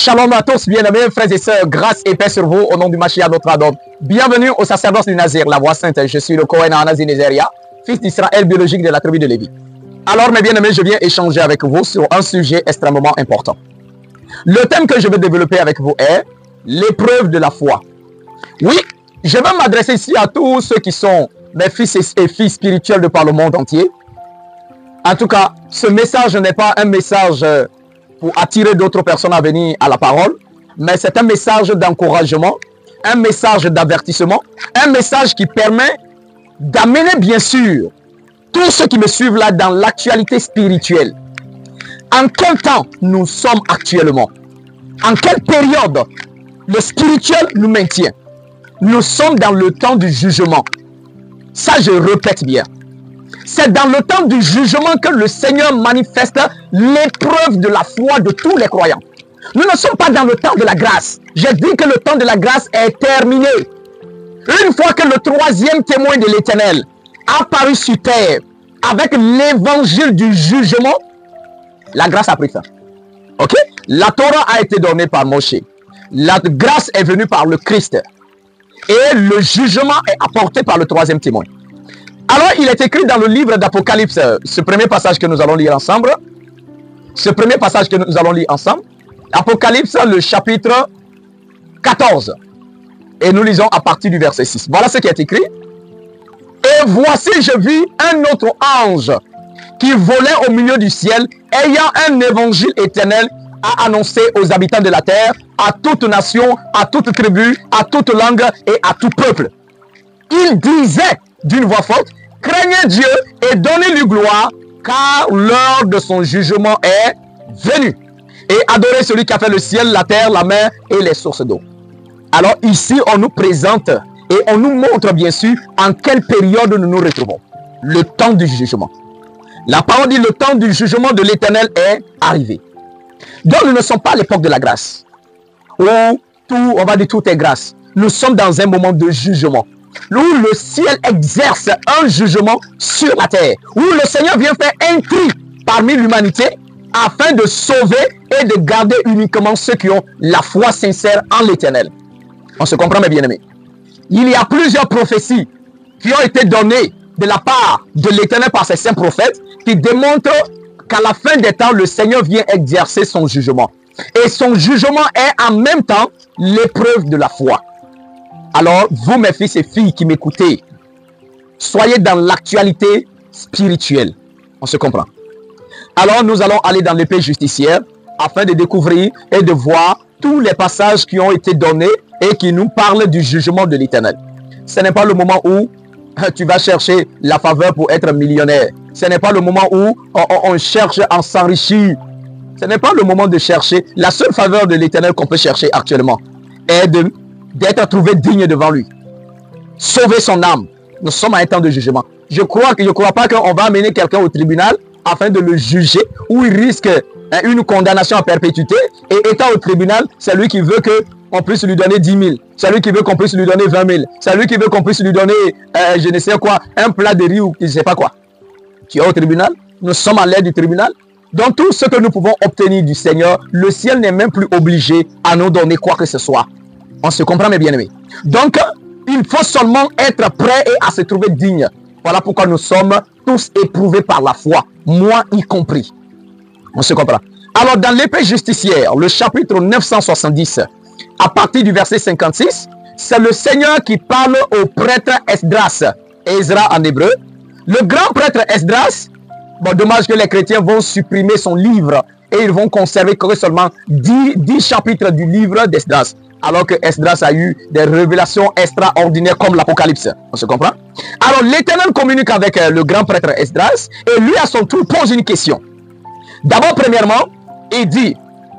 Shalom à tous, bien-aimés, frères et sœurs, grâce et paix sur vous, au nom du Mashiach notre Adon. Bienvenue au sacerdoce du Nazir, la voix sainte. Je suis le Kohen Anazi Nezeria, fils d'Israël biologique de la tribu de Lévi. Alors, mes bien-aimés, je viens échanger avec vous sur un sujet extrêmement important. Le thème que je vais développer avec vous est l'épreuve de la foi. Oui, je vais m'adresser ici à tous ceux qui sont mes fils et filles spirituels de par le monde entier. En tout cas, ce message n'est pas un message pour attirer d'autres personnes à venir à la parole, mais c'est un message d'encouragement, un message d'avertissement, un message qui permet d'amener bien sûr tous ceux qui me suivent là dans l'actualité spirituelle. En quel temps nous sommes actuellement? En quelle période le spirituel nous maintient? Nous sommes dans le temps du jugement. Ça, je répète bien. C'est dans le temps du jugement que le Seigneur manifeste l'épreuve de la foi de tous les croyants. Nous ne sommes pas dans le temps de la grâce. J'ai dit que le temps de la grâce est terminé. Une fois que le troisième témoin de l'Éternel a apparu sur terre avec l'évangile du jugement, la grâce a pris fin. Ok? La Torah a été donnée par Moshe. La grâce est venue par le Christ. Et le jugement est apporté par le troisième témoin. Alors, il est écrit dans le livre d'Apocalypse, ce premier passage que nous allons lire ensemble. Apocalypse, le chapitre 14. Et nous lisons à partir du verset 6. Voilà ce qui est écrit. Et voici, je vis un autre ange qui volait au milieu du ciel, ayant un évangile éternel à annoncer aux habitants de la terre, à toute nation, à toute tribu, à toute langue et à tout peuple. Il disait d'une voix forte, craignez Dieu et donnez-lui gloire, car l'heure de son jugement est venue. Et adorez celui qui a fait le ciel, la terre, la mer et les sources d'eau. Alors ici, on nous présente et on nous montre bien sûr en quelle période nous nous retrouvons. Le temps du jugement. La parole dit le temps du jugement de l'Éternel est arrivé. Donc nous ne sommes pas à l'époque de la grâce, où tout, on va dire tout est grâce. Nous sommes dans un moment de jugement, où le ciel exerce un jugement sur la terre, où le Seigneur vient faire un tri parmi l'humanité afin de sauver et de garder uniquement ceux qui ont la foi sincère en l'Éternel. On se comprend, mes bien-aimés. Il y a plusieurs prophéties qui ont été données de la part de l'Éternel par ses saints prophètes qui démontrent qu'à la fin des temps, le Seigneur vient exercer son jugement. Et son jugement est en même temps l'épreuve de la foi. Alors, vous, mes fils et filles qui m'écoutez, soyez dans l'actualité spirituelle. On se comprend. Alors, nous allons aller dans l'épée justicière afin de découvrir et de voir tous les passages qui ont été donnés et qui nous parlent du jugement de l'Éternel. Ce n'est pas le moment où tu vas chercher la faveur pour être millionnaire. Ce n'est pas le moment où on cherche à s'enrichir. Ce n'est pas le moment de chercher. La seule faveur de l'Éternel qu'on peut chercher actuellement est d'être trouvé digne devant lui. Sauver son âme. Nous sommes à un temps de jugement. Je ne crois pas qu'on va amener quelqu'un au tribunal afin de le juger, où il risque une condamnation à perpétuité. Et étant au tribunal, c'est lui qui veut qu'on puisse lui donner 10 000. C'est lui qui veut qu'on puisse lui donner 20 000. C'est lui qui veut qu'on puisse lui donner, je ne sais quoi, un plat de riz ou je ne sais pas quoi. Tu es au tribunal. Nous sommes à l'aide du tribunal. Donc tout ce que nous pouvons obtenir du Seigneur, le ciel n'est même plus obligé à nous donner quoi que ce soit. On se comprend, mes bien-aimés. Donc, il faut seulement être prêt et à se trouver digne. Voilà pourquoi nous sommes tous éprouvés par la foi, moi y compris. On se comprend. Alors, dans l'épée justicière, le chapitre 970, à partir du verset 56, c'est le Seigneur qui parle au prêtre Esdras, Ezra en hébreu. Le grand prêtre Esdras, bon, dommage que les chrétiens vont supprimer son livre et ils vont conserver que seulement 10 chapitres du livre d'Esdras. Alors que Esdras a eu des révélations extraordinaires comme l'Apocalypse. On se comprend? Alors l'Éternel communique avec le grand prêtre Esdras et lui à son tour pose une question. D'abord, premièrement, il dit,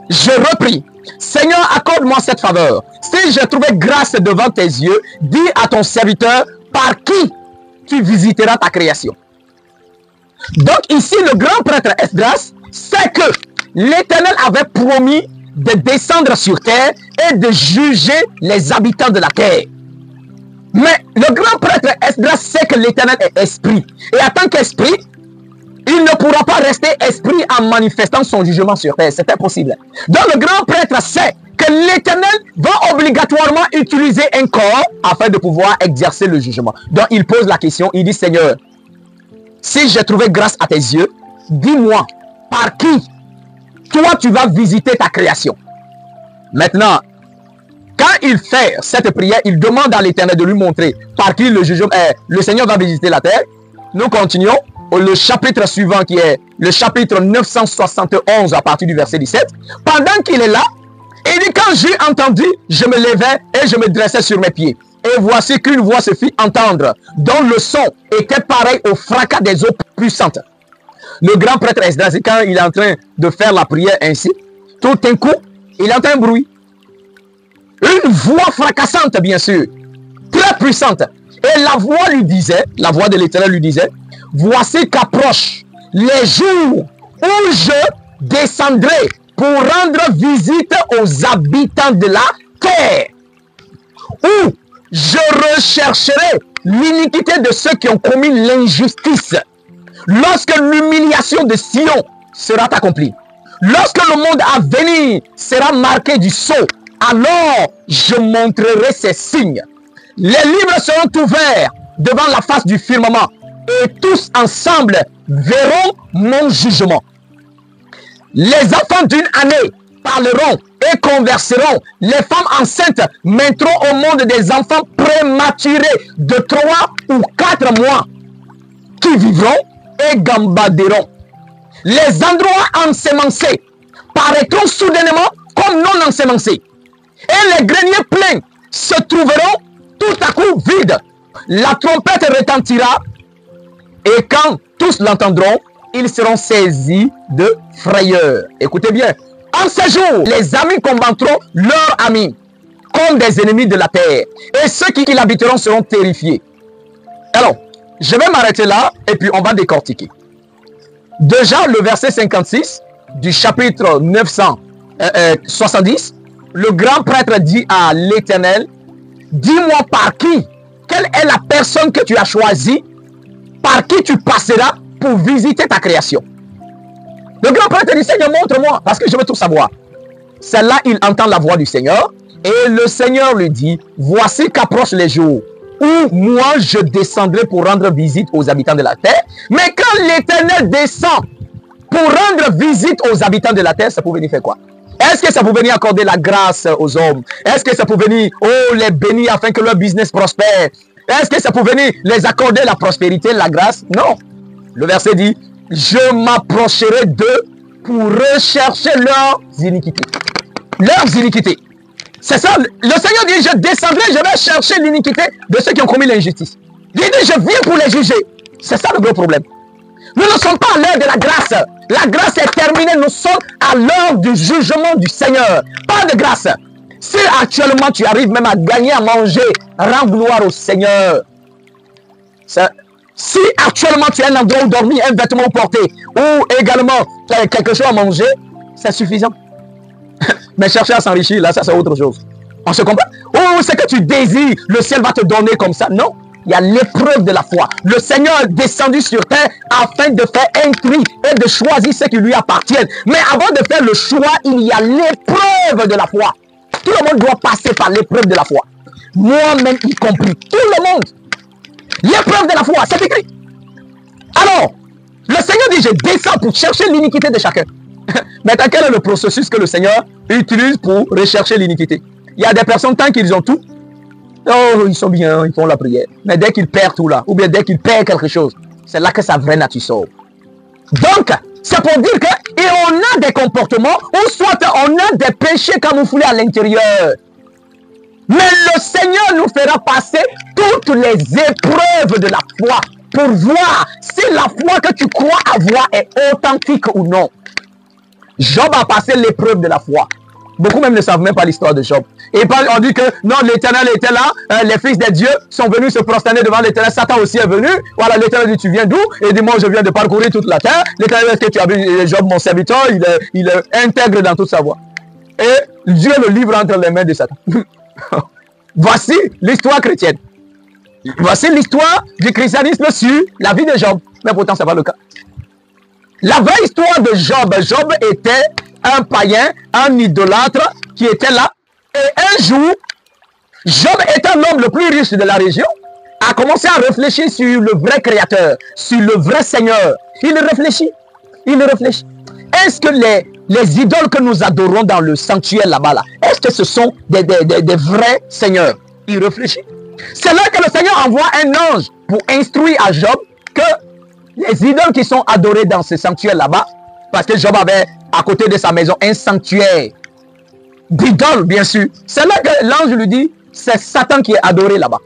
je reprie, Seigneur, accorde-moi cette faveur. Si j'ai trouvé grâce devant tes yeux, dis à ton serviteur par qui tu visiteras ta création. Donc ici, le grand prêtre Esdras sait que l'Éternel avait promis de descendre sur terre et de juger les habitants de la terre. Mais le grand prêtre Esdras sait que l'Éternel est esprit. Et en tant qu'esprit, il ne pourra pas rester esprit en manifestant son jugement sur terre. C'est impossible. Donc le grand prêtre sait que l'Éternel va obligatoirement utiliser un corps afin de pouvoir exercer le jugement. Donc il pose la question, il dit, Seigneur, si j'ai trouvé grâce à tes yeux, dis-moi, par qui toi tu vas visiter ta création? Maintenant, quand il fait cette prière, il demande à l'Éternel de lui montrer par qui le Seigneur va visiter la terre. Nous continuons. Le chapitre suivant qui est le chapitre 971 à partir du verset 17. Pendant qu'il est là, il dit, quand j'ai entendu, je me levais et je me dressais sur mes pieds. Et voici qu'une voix se fit entendre, dont le son était pareil au fracas des eaux puissantes. Le grand prêtre Esdras, quand il est en train de faire la prière ainsi, tout d'un coup, il entend un bruit. Une voix fracassante, bien sûr, très puissante. Et la voix lui disait, la voix de l'Éternel lui disait, voici qu'approchent les jours où je descendrai pour rendre visite aux habitants de la terre, où je rechercherai l'iniquité de ceux qui ont commis l'injustice. Lorsque l'humiliation de Sion sera accomplie, lorsque le monde à venir sera marqué du sceau, alors je montrerai ces signes. Les livres seront ouverts devant la face du firmament, et tous ensemble verront mon jugement. Les enfants d'une année parleront et converseront. Les femmes enceintes mettront au monde des enfants prématurés de 3 ou 4 mois qui vivront et gambaderont. Les endroits ensemencés paraîtront soudainement comme non ensemencés. Et les greniers pleins se trouveront tout à coup vides. La trompette retentira. Et quand tous l'entendront, ils seront saisis de frayeur. Écoutez bien. En ce jour, les amis combattront leurs amis comme des ennemis de la terre. Et ceux qui l'habiteront seront terrifiés. Alors, je vais m'arrêter là et puis on va décortiquer. Déjà, le verset 56 du chapitre 970, le grand prêtre dit à l'Éternel, dis-moi par qui, quelle est la personne que tu as choisie, par qui tu passeras pour visiter ta création. Le grand prêtre dit, Seigneur, montre-moi, parce que je veux tout savoir. C'est là il entend la voix du Seigneur, et le Seigneur lui dit, voici qu'approchent les jours où moi je descendrai pour rendre visite aux habitants de la terre. Mais quand l'Éternel descend pour rendre visite aux habitants de la terre, ça pouvait venir faire quoi? Est-ce que ça pouvait venir accorder la grâce aux hommes? Est-ce que ça pouvait venir, les bénir afin que leur business prospère? Est-ce que ça pouvait venir les accorder la prospérité, la grâce? Non. Le verset dit, je m'approcherai d'eux pour rechercher leurs iniquités. Leurs iniquités. C'est ça. Le Seigneur dit, je descendrai, je vais chercher l'iniquité de ceux qui ont commis l'injustice. Il dit, je viens pour les juger. C'est ça le gros problème. Nous ne sommes pas à l'heure de la grâce. La grâce est terminée. Nous sommes à l'heure du jugement du Seigneur. Pas de grâce. Si actuellement tu arrives même à gagner à manger, rends gloire au Seigneur. Si actuellement tu as un endroit où dormir, un vêtement porté, ou également quelque chose à manger, c'est suffisant. Mais chercher à s'enrichir, là, ça c'est autre chose. On se comprend? Oh, c'est que tu désires, le ciel va te donner comme ça. Non, il y a l'épreuve de la foi. Le Seigneur est descendu sur terre afin de faire un tri et de choisir ce qui lui appartient. Mais avant de faire le choix, il y a l'épreuve de la foi. Tout le monde doit passer par l'épreuve de la foi. Moi-même y compris. Tout le monde. L'épreuve de la foi, c'est écrit. Alors, le Seigneur dit, je descends pour chercher l'iniquité de chacun. Maintenant, quel est le processus que le Seigneur utilise pour rechercher l'iniquité? Il y a des personnes, tant qu'ils ont tout, oh, ils sont bien, ils font la prière. Mais dès qu'ils perdent tout là, ou bien dès qu'ils perdent quelque chose, c'est là que sa vraie nature sort. Donc, c'est pour dire qu'on a des comportements, ou soit on a des péchés camouflés à l'intérieur. Mais le Seigneur nous fera passer toutes les épreuves de la foi pour voir si la foi que tu crois avoir est authentique ou non. Job a passé l'épreuve de la foi. Beaucoup même ne savent même pas l'histoire de Job. Et on dit que non, l'Éternel était là, les fils de Dieu sont venus se prosterner devant l'Éternel. Satan aussi est venu. Voilà, l'Éternel dit, tu viens d'où? Et dit, moi je viens de parcourir toute la terre. L'Éternel, est-ce que tu as vu Job, mon serviteur? Il est intègre dans toute sa voie. Et Dieu le livre entre les mains de Satan. Voici l'histoire chrétienne. Voici l'histoire du christianisme sur la vie de Job. Mais pourtant, ce n'est pas le cas. La vraie histoire de Job, Job était un païen, un idolâtre qui était là. Et un jour, Job est un homme le plus riche de la région, a commencé à réfléchir sur le vrai créateur, sur le vrai Seigneur. Il réfléchit. Il réfléchit. Est-ce que les idoles que nous adorons dans le sanctuaire là-bas, est-ce que ce sont des vrais seigneurs? Il réfléchit. C'est là que le Seigneur envoie un ange pour instruire à Job que les idoles qui sont adorées dans ce sanctuaire là-bas, parce que Job avait à côté de sa maison un sanctuaire d'idoles, bien sûr. C'est là que l'ange lui dit, c'est Satan qui est adoré là-bas.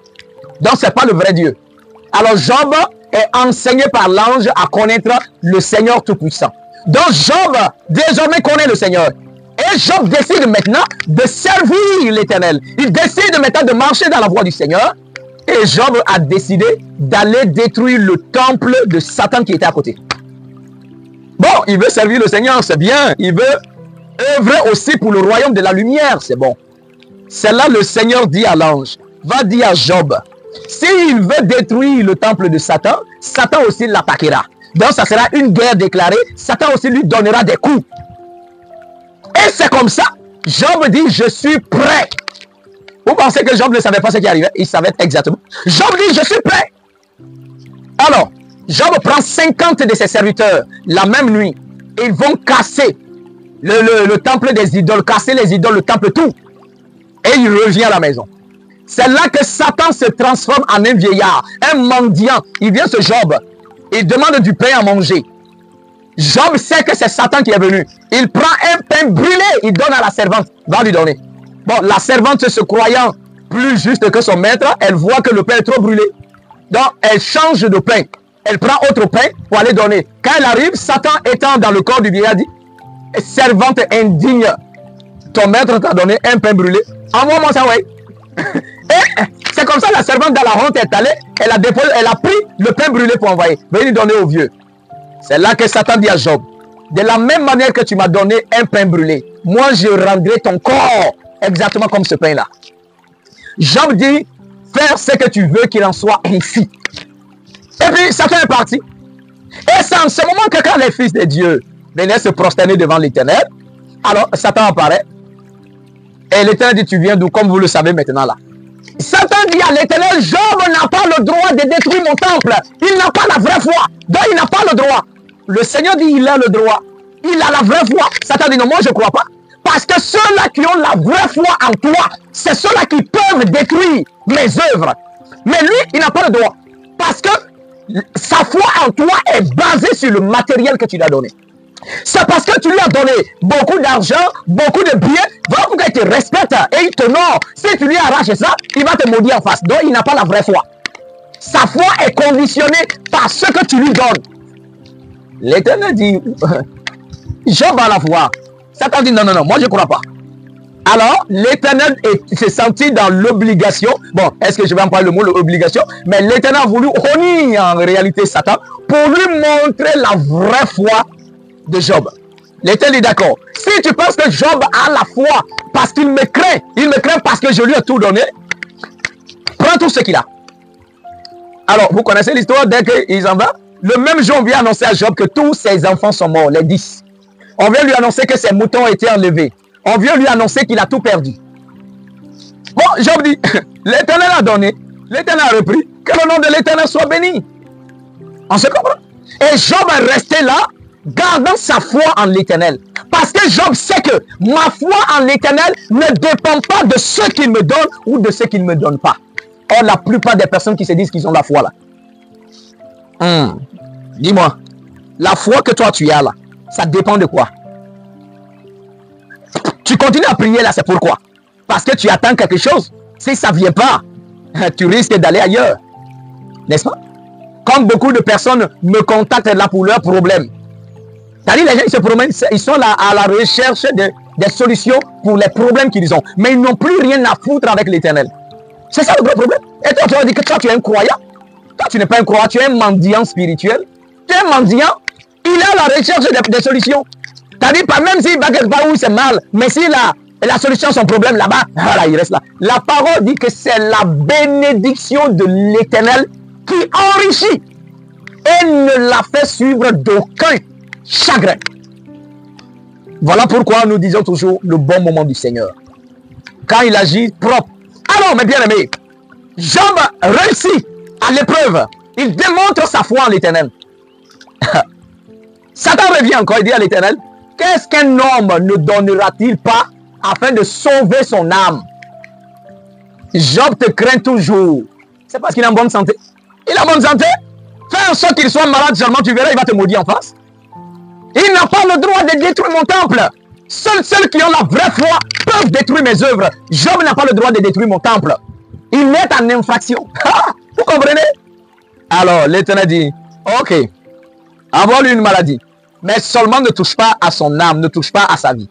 Donc, ce n'est pas le vrai Dieu. Alors, Job est enseigné par l'ange à connaître le Seigneur Tout-Puissant. Donc, Job, désormais, connaît le Seigneur. Et Job décide maintenant de servir l'Éternel. Il décide maintenant de marcher dans la voie du Seigneur. Et Job a décidé d'aller détruire le temple de Satan qui était à côté. Bon, il veut servir le Seigneur, c'est bien. Il veut œuvrer aussi pour le royaume de la lumière, c'est bon. C'est là le Seigneur dit à l'ange, va dire à Job, s'il veut détruire le temple de Satan, Satan aussi l'attaquera. Donc ça sera une guerre déclarée, Satan aussi lui donnera des coups. Et c'est comme ça, Job dit, je suis prêt. Vous pensez que Job ne savait pas ce qui arrivait? Il savait exactement. Job dit, je suis prêt. Alors, Job prend 50 de ses serviteurs la même nuit. Ils vont casser le temple des idoles, casser les idoles, le temple, tout. Et il revient à la maison. C'est là que Satan se transforme en un vieillard, un mendiant. Il vient ce Job. Il demande du pain à manger. Job sait que c'est Satan qui est venu. Il prend un pain brûlé, il donne à la servante, va lui donner. Bon, la servante se croyant plus juste que son maître, elle voit que le pain est trop brûlé. Donc, elle change de pain. Elle prend autre pain pour aller donner. Quand elle arrive, Satan étant dans le corps du vieillard dit, servante indigne, ton maître t'a donné un pain brûlé. Envoie-moi ça, ouais. Et c'est comme ça la servante dans la honte est allée, elle a pris le pain brûlé pour envoyer. Venez donner au vieux. C'est là que Satan dit à Job, de la même manière que tu m'as donné un pain brûlé, moi je rendrai ton corps exactement comme ce pain-là. Job dit, faire ce que tu veux qu'il en soit ainsi. Et puis Satan est parti. Et c'est en ce moment que quand les fils de Dieu venaient se prosterner devant l'Éternel, alors Satan apparaît. Et l'Éternel dit, tu viens d'où, comme vous le savez maintenant là. Satan dit à l'Éternel, Job n'a pas le droit de détruire mon temple. Il n'a pas la vraie foi. Donc il n'a pas le droit. Le Seigneur dit, il a le droit. Il a la vraie foi. Satan dit, non, moi je ne crois pas. Parce que ceux-là qui ont la vraie foi en toi, c'est ceux-là qui peuvent détruire mes œuvres. Mais lui, il n'a pas le droit. Parce que sa foi en toi est basée sur le matériel que tu lui as donné. C'est parce que tu lui as donné beaucoup d'argent, beaucoup de biens, voilà pourquoi il te respecte et il t'honore. Si tu lui arraches ça, il va te maudire en face. Donc il n'a pas la vraie foi. Sa foi est conditionnée par ce que tu lui donnes. L'Éternel dit, Job a la foi. Satan dit, non, non, non, moi je ne crois pas. Alors, l'Éternel s'est senti dans l'obligation. Bon, est-ce que je vais employer le mot l'obligation? Mais l'Éternel a voulu honir en réalité Satan pour lui montrer la vraie foi de Job. L'Éternel est d'accord. Si tu penses que Job a la foi parce qu'il me craint, il me craint parce que je lui ai tout donné, prends tout ce qu'il a. Alors, vous connaissez l'histoire dès qu'il en va. Le même jour, on vient annoncer à Job que tous ses enfants sont morts, les 10. On vient lui annoncer que ses moutons ont été enlevés. On vient lui annoncer qu'il a tout perdu. Bon, Job dit, l'Éternel a donné, l'Éternel a repris, que le nom de l'Éternel soit béni. On se comprend? Et Job est resté là, gardant sa foi en l'Éternel. Parce que Job sait que ma foi en l'Éternel ne dépend pas de ce qu'il me donne ou de ce qu'il ne me donne pas. Or, la plupart des personnes qui se disent qu'ils ont la foi là. Dis-moi, la foi que toi tu as là, ça dépend de quoi? Tu continues à prier là, c'est pourquoi? Parce que tu attends quelque chose. Si ça ne vient pas, tu risques d'aller ailleurs. N'est-ce pas? Comme beaucoup de personnes me contactent là pour leurs problèmes. C'est-à-dire les gens ils se promènent, ils sont là à la recherche des solutions pour les problèmes qu'ils ont. Mais ils n'ont plus rien à foutre avec l'Éternel. C'est ça le gros problème. Et toi, tu vas dire que toi, tu es un croyant. Toi, tu n'es pas un croyant, tu es un mendiant spirituel. Tu es un mendiant, il est à la recherche des solutions. C'est-à-dire, pas même s'il va quelque part où c'est mal, mais s'il a la solution à son problème là-bas, voilà, il reste là. La parole dit que c'est la bénédiction de l'Éternel qui enrichit et ne la fait suivre d'aucun chagrin. Voilà pourquoi nous disons toujours le bon moment du Seigneur. Quand il agit propre. Alors, mes bien-aimés, Job réussit à l'épreuve. Il démontre sa foi en l'Éternel. Satan revient encore et dit à l'Éternel, qu'est-ce qu'un homme ne donnera-t-il pas afin de sauver son âme? Job te craint toujours. C'est parce qu'il est en bonne santé. Il est en bonne santé. Fais en sorte qu'il soit malade seulement, tu verras, il va te maudire en face. Il n'a pas le droit de détruire mon temple. Seuls ceux qui ont la vraie foi peuvent détruire mes œuvres. Job n'a pas le droit de détruire mon temple. Il est en infraction. Vous comprenez? Alors, l'Éternel dit, ok, envoie-lui une maladie. Mais seulement ne touche pas à son âme, ne touche pas à sa vie.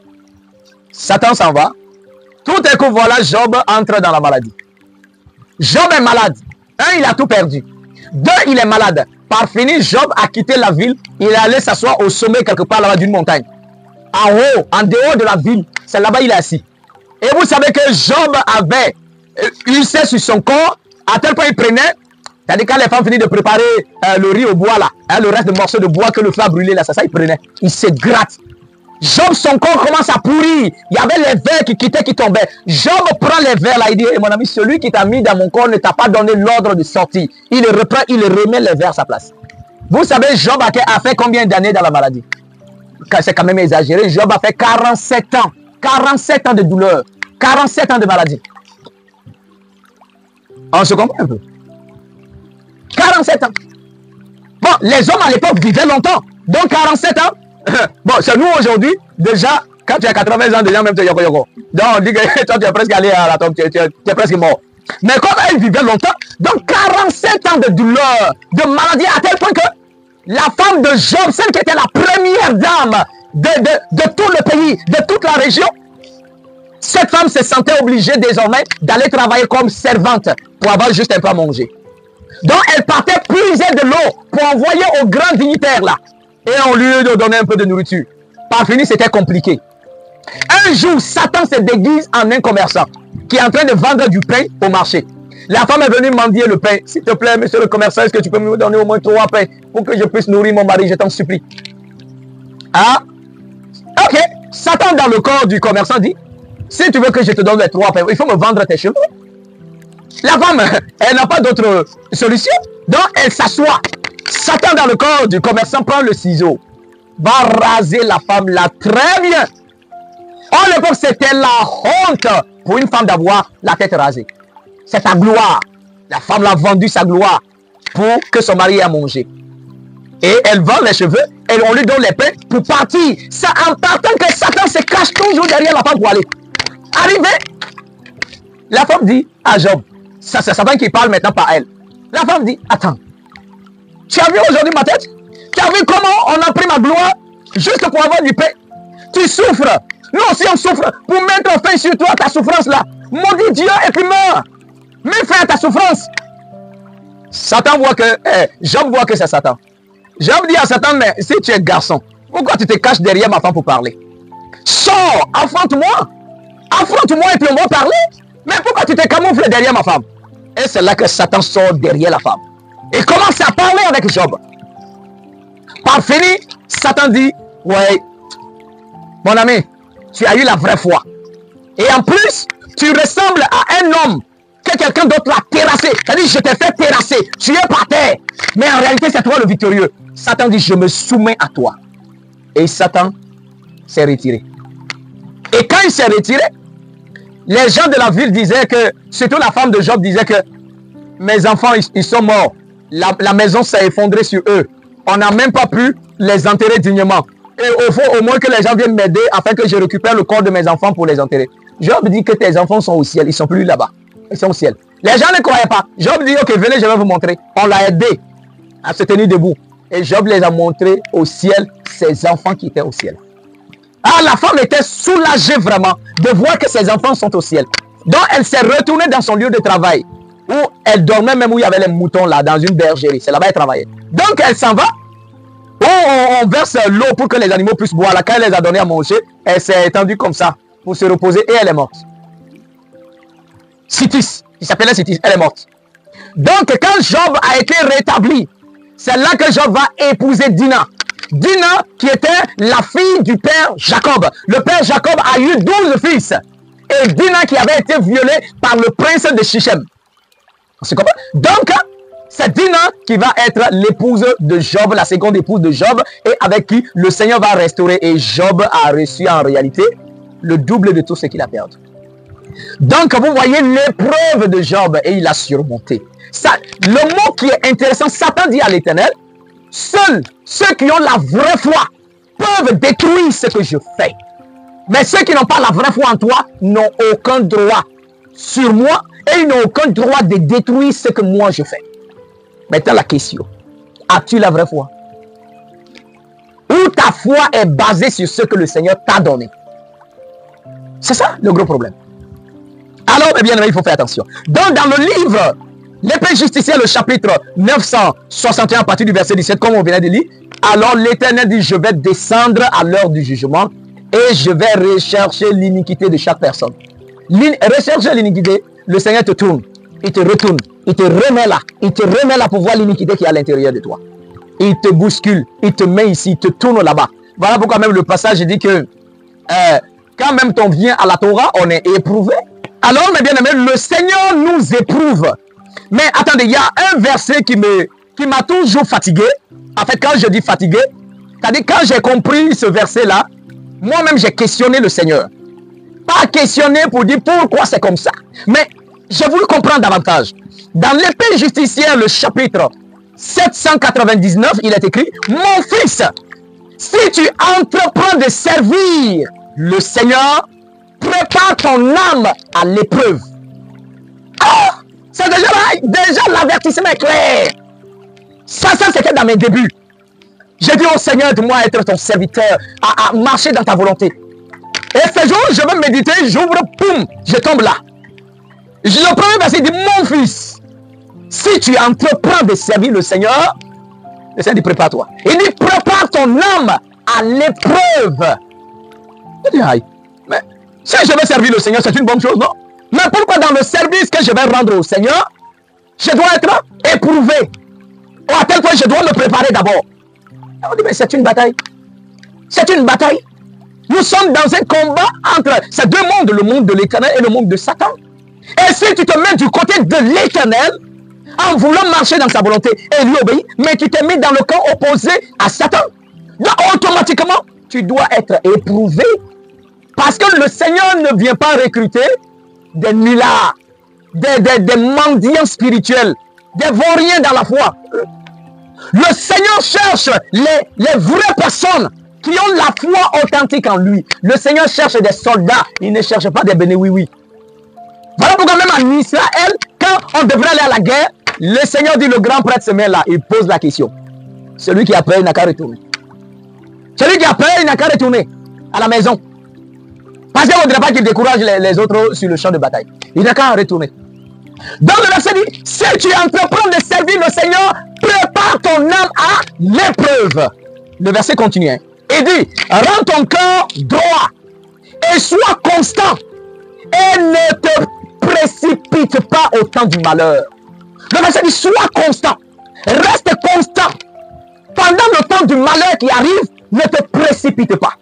Satan s'en va. Tout est que voilà, Job entre dans la maladie. Job est malade. Un, il a tout perdu. Deux, il est malade. Par fini, Job a quitté la ville. Il est allé s'asseoir au sommet quelque part là-bas d'une montagne. En haut, en dehors de la ville. C'est là-bas il est assis. Et vous savez que Job avait ulcère sur son corps, à tel point il prenait, c'est-à-dire quand les femmes finissent de préparer le riz au bois là, le reste de morceaux de bois que le feu a brûlé là, ça il prenait. Il se gratte. Job, son corps commence à pourrir. Il y avait les vers qui quittaient, qui tombaient. Job prend les vers là, il dit, hey, mon ami, celui qui t'a mis dans mon corps ne t'a pas donné l'ordre de sortie. Il reprend, il remet les vers à sa place. Vous savez, Job a fait combien d'années dans la maladie? C'est quand même exagéré. Job a fait 47 ans. 47 ans de douleur. 47 ans de maladie. On se comprend un peu. 47 ans. Bon, les hommes à l'époque vivaient longtemps. Donc 47 ans. Bon, c'est nous aujourd'hui, déjà, quand tu as 80 ans, déjà même tu es yoko. Donc on dit que toi tu es presque allé à la tombe, tu es presque mort. Mais comme elle vivait longtemps, donc 47 ans de douleur, de maladie, à tel point que la femme de Job, celle qui était la première dame de tout le pays, de toute la région, cette femme se sentait obligée désormais d'aller travailler comme servante pour avoir juste un peu à manger. Donc elle partait puiser de l'eau pour envoyer aux grands dignitaires là. Et on lui donnait un peu de nourriture. Par fini, c'était compliqué. Un jour, Satan se déguise en un commerçant qui est en train de vendre du pain au marché. La femme est venue mendier le pain. S'il te plaît, monsieur le commerçant, est-ce que tu peux me donner au moins 3 pains pour que je puisse nourrir mon mari, je t'en supplie. Ah, ok. Satan, dans le corps du commerçant, dit, si tu veux que je te donne les 3 pains, il faut me vendre tes cheveux. La femme, elle n'a pas d'autre solution. Donc, elle s'assoit. Satan, dans le corps du commerçant, prend le ciseau, va raser la femme là très bien. À l'époque, c'était la honte pour une femme d'avoir la tête rasée. C'est sa gloire. La femme l'a vendu sa gloire pour que son mari ait à manger. Et elle vend les cheveux et on lui donne les pains pour partir. Ça, en partant que Satan se cache toujours derrière la femme pour aller. Arrivé, la femme dit à Job, c'est Satan qui parle maintenant par elle. La femme dit, attends, tu as vu aujourd'hui ma tête? Tu as vu comment on a pris ma gloire juste pour avoir du pain? Tu souffres. Nous aussi on souffre pour mettre fin sur toi, ta souffrance là. Maudit Dieu et puis meurs. Mets fin à ta souffrance. Satan voit que, Job voit que c'est Satan. Job dit à Satan, mais si tu es garçon, pourquoi tu te caches derrière ma femme pour parler? Sors, affronte-moi. Affronte-moi et puis on va parler. Mais pourquoi tu te camoufles derrière ma femme? Et c'est là que Satan sort derrière la femme. Et commence à parler avec Job. Par fini, Satan dit, ouais, mon ami, tu as eu la vraie foi. Et en plus, tu ressembles à un homme que quelqu'un d'autre l'a terrassé. C'est-à-dire, je t'ai fait terrasser. Tu es par terre. Mais en réalité, c'est toi le victorieux. Satan dit, je me soumets à toi. Et Satan s'est retiré. Et quand il s'est retiré, les gens de la ville disaient que, surtout la femme de Job disait que mes enfants, ils sont morts. La maison s'est effondrée sur eux. On n'a même pas pu les enterrer dignement. Et au fond, au moins que les gens viennent m'aider afin que je récupère le corps de mes enfants pour les enterrer. Job dit que tes enfants sont au ciel. Ils ne sont plus là-bas. Ils sont au ciel. Les gens ne croyaient pas. Job dit, ok, venez, je vais vous montrer. On l'a aidé à se tenir debout. Et Job les a montrés au ciel, ses enfants qui étaient au ciel. Ah, la femme était soulagée vraiment de voir que ses enfants sont au ciel. Donc, elle s'est retournée dans son lieu de travail, où elle dormait même où il y avait les moutons là, dans une bergerie. C'est là-bas qu'elle travaillait. Donc, elle s'en va, où on verse l'eau pour que les animaux puissent boire. Là, quand elle les a donné à manger, elle s'est étendue comme ça, pour se reposer, et elle est morte. Citis, il s'appelait Citis, elle est morte. Donc, quand Job a été rétabli, c'est là que Job va épouser Dina. Dina qui était la fille du père Jacob. Le père Jacob a eu 12 fils. Et Dina qui avait été violée par le prince de Shichem. C'est comme ça. Donc, c'est Dina qui va être l'épouse de Job, la seconde épouse de Job, et avec qui le Seigneur va restaurer. Et Job a reçu en réalité le double de tout ce qu'il a perdu. Donc, vous voyez l'épreuve de Job et il a surmonté. Ça, le mot qui est intéressant, Satan dit à l'Éternel, seuls ceux qui ont la vraie foi peuvent détruire ce que je fais. Mais ceux qui n'ont pas la vraie foi en toi n'ont aucun droit sur moi et ils n'ont aucun droit de détruire ce que moi je fais. Maintenant la question, as-tu la vraie foi? Ou ta foi est basée sur ce que le Seigneur t'a donné? C'est ça le gros problème. Alors, eh bien, il faut faire attention. Donc, dans le livre, l'épée justicière, le chapitre 961, à partir du verset 17, comme on vient de lire, alors l'Éternel dit, je vais descendre à l'heure du jugement et je vais rechercher l'iniquité de chaque personne. Rechercher l'iniquité, le Seigneur te tourne, il te retourne, il te remet là pour voir l'iniquité qui est à l'intérieur de toi. Il te bouscule, il te met ici, il te tourne là-bas. Voilà pourquoi même le passage dit que quand même on vient à la Torah, on est éprouvé. Alors, mes bien-aimés, le Seigneur nous éprouve. Mais attendez, il y a un verset qui m'a toujours fatigué. En fait, quand je dis fatigué, c'est-à-dire quand j'ai compris ce verset-là, moi-même j'ai questionné le Seigneur. Pas questionné pour dire pourquoi c'est comme ça. Mais j'ai voulu comprendre davantage. Dans l'épée justicière, le chapitre 799, il est écrit, mon fils, si tu entreprends de servir le Seigneur, prépare ton âme à l'épreuve. Ah, c'est déjà l'avertissement est clair. Ça c'était dans mes débuts. J'ai dit au Seigneur de moi être ton serviteur, à marcher dans ta volonté. Et ce jour, je vais méditer, j'ouvre, poum, je tombe là. Le premier verset dit, mon fils, si tu entreprends de servir le Seigneur dit, prépare-toi. Il dit, prépare ton âme à l'épreuve. Je dis, aïe, mais si je vais servir le Seigneur, c'est une bonne chose, non? Mais pourquoi dans le service que je vais rendre au Seigneur, je dois être éprouvé? Ou à tel point je dois me préparer d'abord. On dit, mais c'est une bataille. C'est une bataille. Nous sommes dans un combat entre ces deux mondes, le monde de l'Éternel et le monde de Satan. Et si tu te mets du côté de l'Éternel, en voulant marcher dans sa volonté et lui obéir, mais tu t'es mis dans le camp opposé à Satan, donc automatiquement, tu dois être éprouvé. Parce que le Seigneur ne vient pas recruter des nullards, des mendiants spirituels, des vauriens dans la foi. Le Seigneur cherche les vraies personnes qui ont la foi authentique en lui. Le Seigneur cherche des soldats, il ne cherche pas des béné-oui-oui. Voilà pourquoi même en Israël, quand on devrait aller à la guerre, le Seigneur dit, le grand prêtre se met là, il pose la question. Celui qui a peur, il n'a qu'à retourner. Celui qui a peur, il n'a qu'à retourner à la maison. Parce qu'il ne faudrait pas qu'il décourage les autres sur le champ de bataille. Il n'a qu'à retourner. Donc le verset dit, si tu entreprends de servir le Seigneur, prépare ton âme à l'épreuve. Le verset continue. Il dit, rends ton cœur droit et sois constant et ne te précipite pas au temps du malheur. Le verset dit, sois constant, reste constant. Pendant le temps du malheur qui arrive, ne te précipite pas.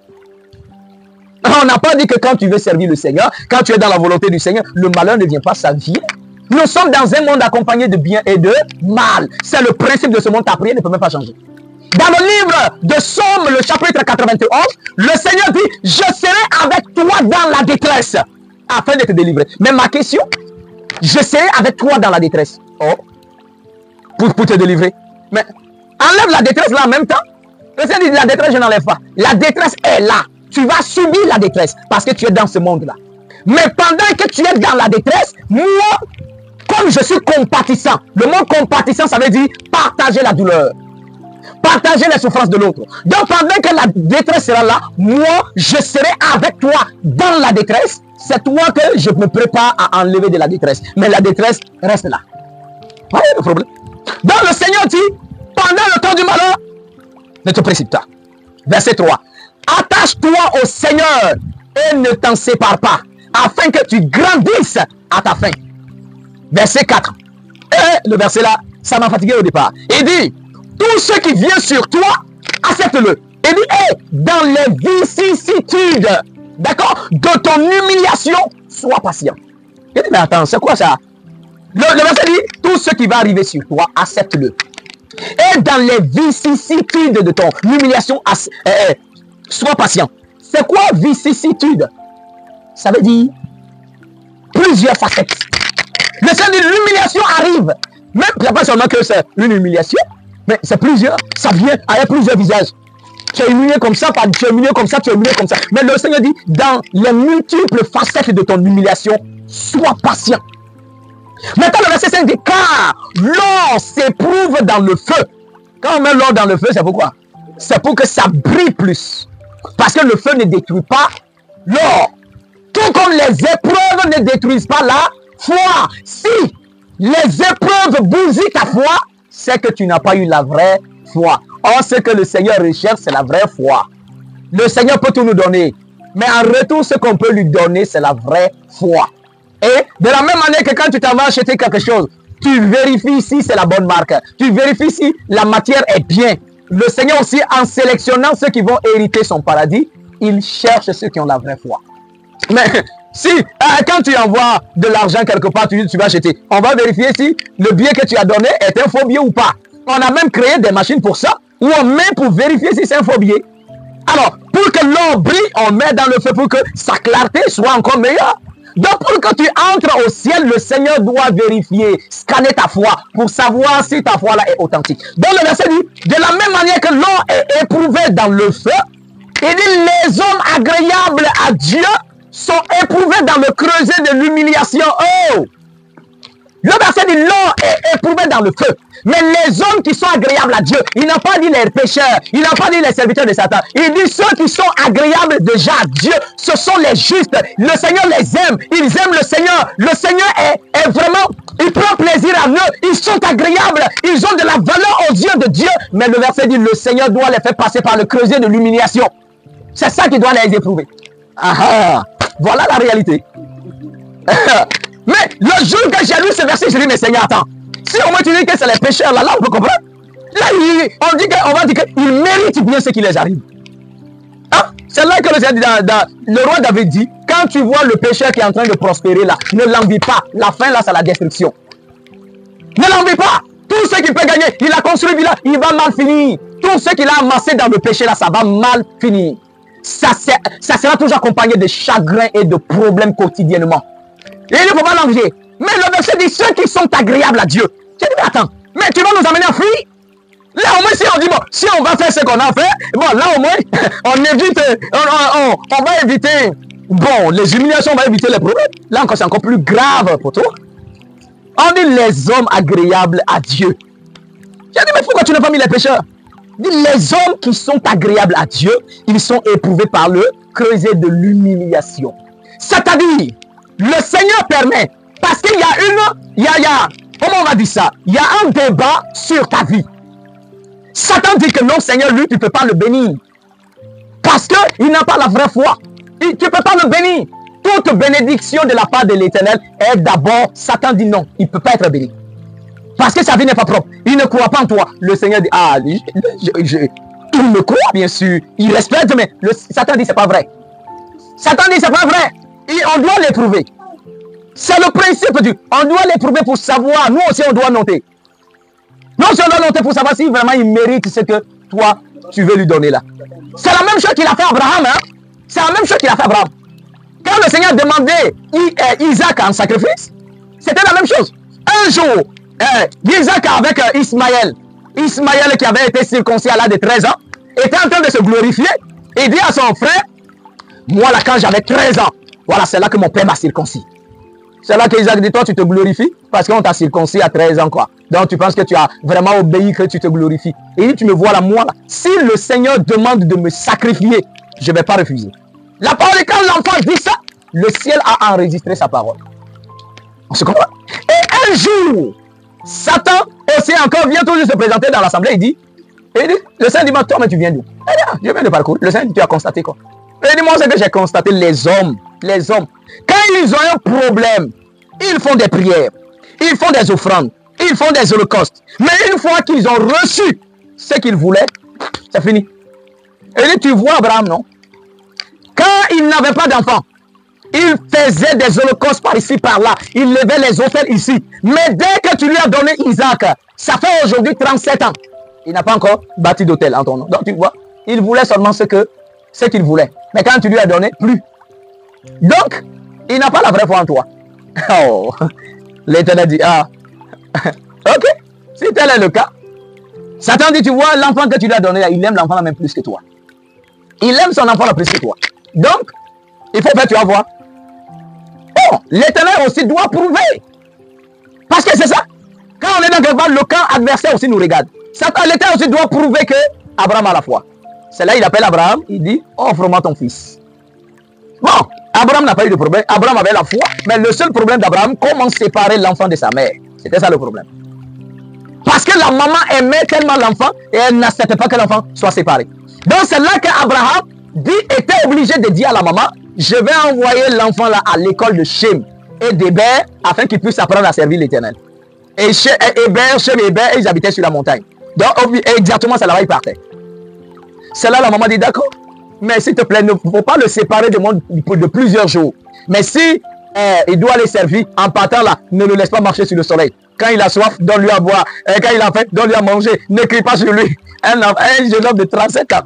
On n'a pas dit que quand tu veux servir le Seigneur, quand tu es dans la volonté du Seigneur, le malheur ne vient pas, ça vient. Nous sommes dans un monde accompagné de bien et de mal. C'est le principe de ce monde, ta prière ne peut même pas changer. Dans le livre de Psaume, le chapitre 91, le Seigneur dit, je serai avec toi dans la détresse, afin de te délivrer. Mais ma question, je serai avec toi dans la détresse. Oh, pour te délivrer. Mais enlève la détresse là en même temps. Le Seigneur dit, la détresse, je n'enlève pas. La détresse est là. Tu vas subir la détresse parce que tu es dans ce monde-là. Mais pendant que tu es dans la détresse, moi, comme je suis compatissant, le mot compatissant, ça veut dire partager la douleur. Partager les souffrances de l'autre. Donc pendant que la détresse sera là, moi, je serai avec toi dans la détresse. C'est toi que je me prépare à enlever de la détresse. Mais la détresse reste là. Voyez le problème. Donc le Seigneur dit, pendant le temps du malheur, ne te précipite pas. Verset 3. Attache-toi au Seigneur et ne t'en sépare pas, afin que tu grandisses à ta fin. Verset 4. Et le verset là, ça m'a fatigué au départ. Il dit, tout ce qui vient sur toi accepte-le. Il dit, hey, dans les vicissitudes, d'accord, de ton humiliation, sois patient. Il dit, mais attends, c'est quoi ça? Le verset dit, tout ce qui va arriver sur toi, accepte-le. Et dans les vicissitudes de ton humiliation, sois patient. C'est quoi vicissitude? Ça veut dire plusieurs facettes. Le Seigneur dit, l'humiliation arrive. Même, c'est pas seulement que c'est une humiliation, mais c'est plusieurs, ça vient avec plusieurs visages. Tu es humilié comme ça, tu es humilié comme ça, tu es humilié comme ça. Mais le Seigneur dit, dans les multiples facettes de ton humiliation, sois patient. Maintenant, le verset 5 dit, car l'or s'éprouve dans le feu. Quand on met l'or dans le feu, c'est pourquoi? C'est pour que ça brille plus. Parce que le feu ne détruit pas l'or. Tout comme les épreuves ne détruisent pas la foi. Si les épreuves bousillent ta foi, c'est que tu n'as pas eu la vraie foi. Or, ce que le Seigneur recherche, c'est la vraie foi. Le Seigneur peut tout nous donner. Mais en retour, ce qu'on peut lui donner, c'est la vraie foi. Et de la même manière que quand tu t'en vas acheter quelque chose, tu vérifies si c'est la bonne marque. Tu vérifies si la matière est bien. Le Seigneur aussi, en sélectionnant ceux qui vont hériter son paradis, il cherche ceux qui ont la vraie foi. Mais si, quand tu envoies de l'argent quelque part, tu vas acheter, on va vérifier si le billet que tu as donné est un faux billet ou pas. On a même créé des machines pour ça, où on met pour vérifier si c'est un faux billet. Alors, pour que l'or brille, on met dans le feu pour que sa clarté soit encore meilleure. Donc, pour que tu entres au ciel, le Seigneur doit vérifier, scanner ta foi pour savoir si ta foi là est authentique. Donc, le verset dit, de la même manière que l'or est éprouvé dans le feu, il dit, les hommes agréables à Dieu sont éprouvés dans le creuset de l'humiliation. Oh! Le verset dit, l'or est éprouvé dans le feu. Mais les hommes qui sont agréables à Dieu, il n'a pas dit les pécheurs, il n'a pas dit les serviteurs de Satan. Il dit ceux qui sont agréables déjà à Dieu, ce sont les justes. Le Seigneur les aime, ils aiment le Seigneur. Le Seigneur est vraiment, il prend plaisir à eux, ils sont agréables, ils ont de la valeur aux yeux de Dieu. Mais le verset dit, le Seigneur doit les faire passer par le creuset de l'humiliation. C'est ça qui doit les éprouver. Ah, voilà la réalité. Mais le jour que j'ai lu ce verset, je dis, mais Seigneur, attends. Si on me dit que c'est les pécheurs, là on peut comprendre. Là, on va dire qu'ils méritent bien ce qui les arrive. Hein? C'est là que le roi David dit, quand tu vois le pécheur qui est en train de prospérer là, ne l'envie pas. La fin là, c'est la destruction. Ne l'envie pas. Tout ce qu'il peut gagner, il a construit une villa, il va mal finir. Tout ce qu'il a amassé dans le péché là, ça va mal finir. Ça sera toujours accompagné de chagrin et de problèmes quotidiennement. Et il ne faut pas l'envier. Mais le verset dit ceux qui sont agréables à Dieu. J'ai dit, mais attends, mais tu vas nous amener en fuir? Là au moins, si on dit, bon, si on va faire ce qu'on a fait, bon, là au moins, on évite, on va éviter, bon, les humiliations, on va éviter les problèmes. Là encore, c'est encore plus grave pour toi. On dit les hommes agréables à Dieu. J'ai dit, mais pourquoi tu n'as pas mis les pécheurs? Il dit, les hommes qui sont agréables à Dieu, ils sont éprouvés par le creuset de l'humiliation. C'est-à-dire, le Seigneur permet, parce qu'il y a comment on va dire ça? Il y a un débat sur ta vie. Satan dit que non, Seigneur, lui, tu ne peux pas le bénir. Parce qu'il n'a pas la vraie foi. Tu ne peux pas le bénir. Toute bénédiction de la part de l'Éternel est d'abord, Satan dit non, il ne peut pas être béni. Parce que sa vie n'est pas propre. Il ne croit pas en toi. Le Seigneur dit, ah, il me croit, bien sûr. Il respecte, mais Satan dit, c'est pas vrai. Satan dit, c'est pas vrai. On doit l'éprouver. C'est le principe on doit l'éprouver pour savoir. Nous aussi, on doit noter. Nous aussi, on doit noter pour savoir si vraiment il mérite ce que toi, tu veux lui donner là. C'est la même chose qu'il a fait à Abraham. Hein? C'est la même chose qu'il a fait à Abraham. Quand le Seigneur demandait Isaac en sacrifice, c'était la même chose. Un jour, Isaac avec Ismaël qui avait été circoncis à l'âge de 13 ans, était en train de se glorifier. Il dit à son frère, moi là, quand j'avais 13 ans, voilà, c'est là que mon père m'a circoncis. C'est là qu'Isaac dit, toi, tu te glorifies parce qu'on t'a circoncis à 13 ans, quoi. Donc, tu penses que tu as vraiment obéi, que tu te glorifies. Et il dit, tu me vois là, moi, là. Si le Seigneur demande de me sacrifier, je ne vais pas refuser. La parole, quand l'enfant dit ça, le ciel a enregistré sa parole. On se comprend? Et un jour, Satan aussi encore vient toujours se présenter dans l'assemblée. Il dit, le Seigneur dit, toi, mais tu viens d'où? Je viens de parcours. Le Seigneur dit, tu as constaté quoi? Il dit, moi, c'est que j'ai constaté les hommes. Quand ils ont un problème, ils font des prières, ils font des offrandes, ils font des holocaustes. Mais une fois qu'ils ont reçu ce qu'ils voulaient, c'est fini. Il dit, tu vois Abraham, non? Quand il n'avait pas d'enfant, il faisait des holocaustes par ici, par là. Il levait les autels ici. Mais dès que tu lui as donné Isaac, ça fait aujourd'hui 37 ans. Il n'a pas encore bâti d'hôtel en ton nom. Donc tu vois, il voulait seulement ce qu'il voulait. Mais quand tu lui as donné, plus. Donc, il n'a pas la vraie foi en toi. Oh, l'Éternel dit, ah, ok, si tel est le cas. Satan dit, tu vois, l'enfant que tu lui as donné, il aime l'enfant là même plus que toi. Il aime son enfant là plus que toi. Donc, il faut faire, tu vas voir. Bon, l'Éternel aussi doit prouver. Parce que c'est ça. Quand on est dans quelque part, le camp adversaire aussi nous regarde. L'Éternel aussi doit prouver que Abraham a la foi. C'est là il appelle Abraham, il dit, offre-moi ton fils. Bon, Abraham n'a pas eu de problème. Abraham avait la foi. Mais le seul problème d'Abraham, comment séparer l'enfant de sa mère? C'était ça le problème. Parce que la maman aimait tellement l'enfant et elle n'acceptait pas que l'enfant soit séparé. Donc c'est là qu'Abraham était obligé de dire à la maman, je vais envoyer l'enfant là à l'école de Shem et d'Héber afin qu'il puisse apprendre à servir l'Éternel. Et Shem et Héber, ils habitaient sur la montagne. Donc exactement, c'est là-bas ils partaient. C'est là la maman dit, d'accord, mais s'il te plaît, il ne faut pas le séparer de moi de plusieurs jours. Mais si il doit aller servir, en partant là, ne le laisse pas marcher sur le soleil. Quand il a soif, donne-lui à boire. Et quand il a faim, donne-lui à manger. Ne crie pas sur lui. Un jeune homme de 37 ans.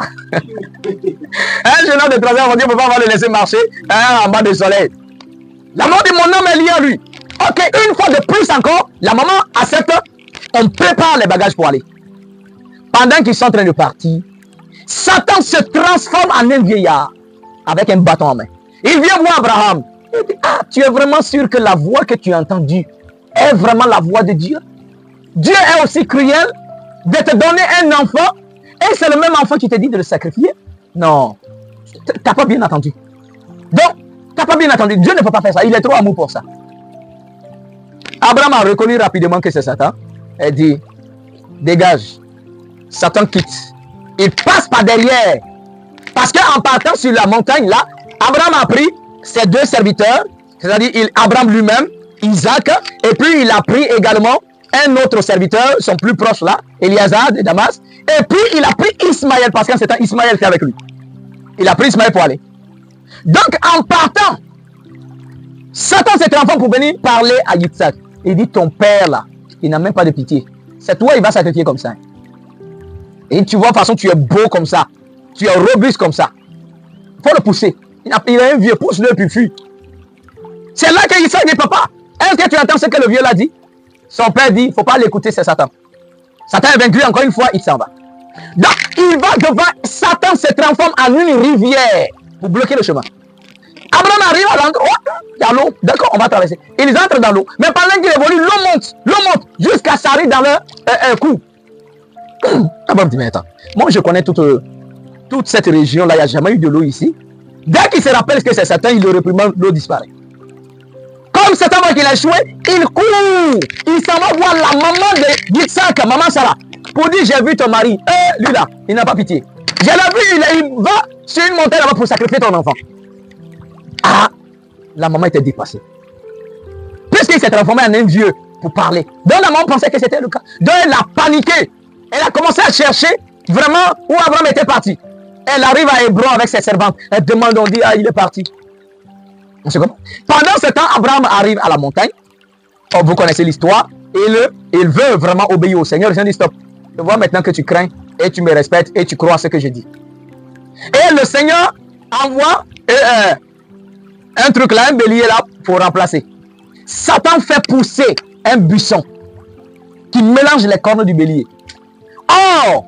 Un jeune homme de 37 ans, on dit, on ne peut pas le laisser marcher en bas du soleil. La maman dit, mon homme est lié à lui. Ok, une fois de plus encore, la maman accepte. On prépare les bagages pour aller. Pendant qu'ils sont en train de partir, Satan se transforme en un vieillard avec un bâton en main. Il vient voir Abraham. Il dit, ah, tu es vraiment sûr que la voix que tu as entendue est vraiment la voix de Dieu? Dieu est aussi cruel de te donner un enfant et c'est le même enfant qui te dit de le sacrifier? Non, tu n'as pas bien entendu. Donc, tu n'as pas bien entendu. Dieu ne peut pas faire ça. Il est trop amour pour ça. Abraham a reconnu rapidement que c'est Satan. Il dit, dégage. Satan quitte. Il passe par derrière. Parce qu'en partant sur la montagne là, Abraham a pris ses deux serviteurs, c'est-à-dire Abraham lui-même, Isaac, et puis il a pris également un autre serviteur, son plus proche là, Eliezer de Damas, et puis il a pris Ismaël, parce qu'en ce temps, Ismaël était avec lui. Il a pris Ismaël pour aller. Donc en partant, Satan s'est transformé pour venir parler à Yitzhak. Il dit, ton père là, il n'a même pas de pitié. C'est toi, il va sacrifier comme ça. Et tu vois, de toute façon, tu es beau comme ça. Tu es robuste comme ça. Il faut le pousser. Il a un vieux, pousse-le puis fuit. C'est là qu'il dit, papa, est-ce que tu entends ce que le vieux l'a dit? Son père dit, il ne faut pas l'écouter, c'est Satan. Satan est vaincu, encore une fois, il s'en va. Donc, il va devant, Satan se transforme en une rivière pour bloquer le chemin. Abraham arrive à l'endroit, il y a l'eau, d'accord, on va traverser. Ils entrent dans l'eau. Mais pendant qu'il évolue, l'eau monte, jusqu'à ça arrive dans leur cou. Abraham dit, mais attends, moi je connais toute cette région-là, il n'y a jamais eu de l'eau ici. Dès qu'il se rappelle que c'est Satan, il le réprimande, l'eau disparaît. Comme Satan voit qu'il a échoué, il court. Il s'en va voir la maman de Yitzhak, maman Sarah, pour dire, j'ai vu ton mari. Lui là, il n'a pas pitié. Je l'ai vu, il va sur une montagne là-bas pour sacrifier ton enfant. Ah, la maman était dépassée. Puisqu'il s'est transformé en un vieux pour parler. Donc la maman pensait que c'était le cas. Donc elle a paniqué. Elle a commencé à chercher vraiment où Abraham était parti. Elle arrive à Hébron avec ses servantes. Elle demande, on dit, ah, il est parti. Pendant ce temps, Abraham arrive à la montagne. Oh, vous connaissez l'histoire. Il veut vraiment obéir au Seigneur. Le Seigneur dit, stop. Je vois maintenant que tu crains et tu me respectes et tu crois à ce que je dis. Et le Seigneur envoie un truc là, un bélier là, pour remplacer. Satan fait pousser un buisson qui mélange les cornes du bélier. Oh!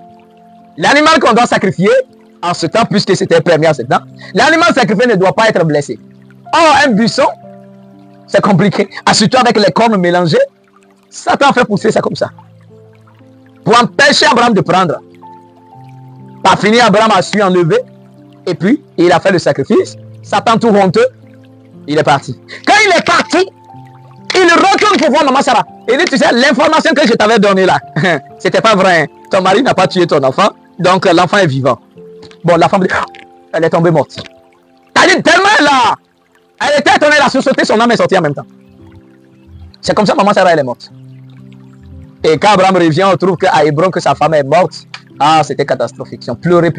L'animal qu'on doit sacrifier, en ce temps, puisque c'était permis en ce temps, l'animal sacrifié ne doit pas être blessé. Oh, un buisson, c'est compliqué. Surtout avec les cornes mélangées, Satan fait pousser ça comme ça. Pour empêcher Abraham de prendre. Par finir, Abraham a su enlever. Et puis, il a fait le sacrifice. Satan tout honteux, il est parti. Quand il est parti, il retourne pour voir maman Sarah. Il dit, tu sais, l'information que je t'avais donnée là, c'était pas vrai. Ton mari n'a pas tué ton enfant, donc l'enfant est vivant. Bon, la femme dit, elle est tombée morte. Elle dit tellement là. Elle était étonnée, elle a sursauté, son âme est sortie en même temps. C'est comme ça, maman Sarah, elle est morte. Et quand Abraham revient, on trouve qu'à Hébron, que sa femme est morte. Ah, c'était catastrophique. Ils ont pleuré.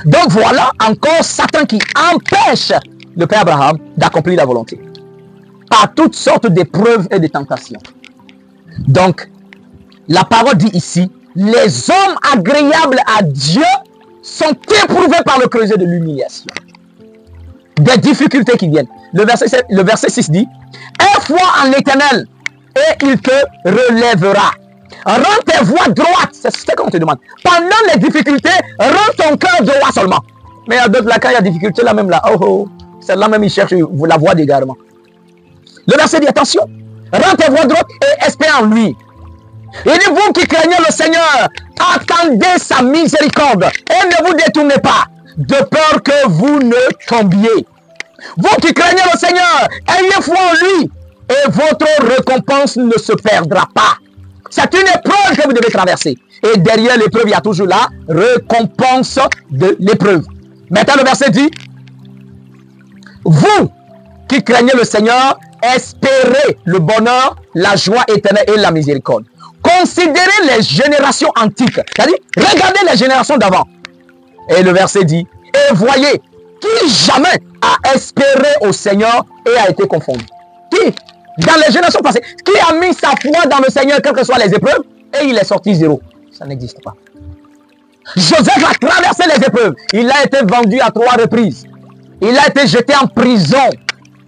Donc voilà encore Satan qui empêche le Père Abraham d'accomplir la volonté. Par toutes sortes d'épreuves et de tentations. Donc, la parole dit ici, les hommes agréables à Dieu sont éprouvés par le creuset de l'humiliation. Des difficultés qui viennent. Le verset 6 dit, aie foi en l'Éternel et il te relèvera. Rends tes voies droites. C'est ce qu'on te demande. Pendant les difficultés, rends ton cœur droit seulement. Mais il y a d'autres là, quand il y a des difficultés, là même là, celle-là même, il cherche la voie d'égarement. Le verset dit, attention, rends tes voies droites et espère en lui. Il dit, vous qui craignez le Seigneur, attendez sa miséricorde et ne vous détournez pas, de peur que vous ne tombiez. Vous qui craignez le Seigneur, ayez foi en lui et votre récompense ne se perdra pas. C'est une épreuve que vous devez traverser. Et derrière l'épreuve, il y a toujours la récompense de l'épreuve. Maintenant, le verset dit, vous qui craignez le Seigneur, espérez le bonheur, la joie éternelle et la miséricorde. Considérez les générations antiques. C'est-à-dire, regardez les générations d'avant. Et le verset dit, et voyez, qui jamais a espéré au Seigneur et a été confondu. Qui? Dans les générations passées, qui a mis sa foi dans le Seigneur, quelles que soient les épreuves, et il est sorti zéro. Ça n'existe pas. Joseph a traversé les épreuves. Il a été vendu à 3 reprises. Il a été jeté en prison.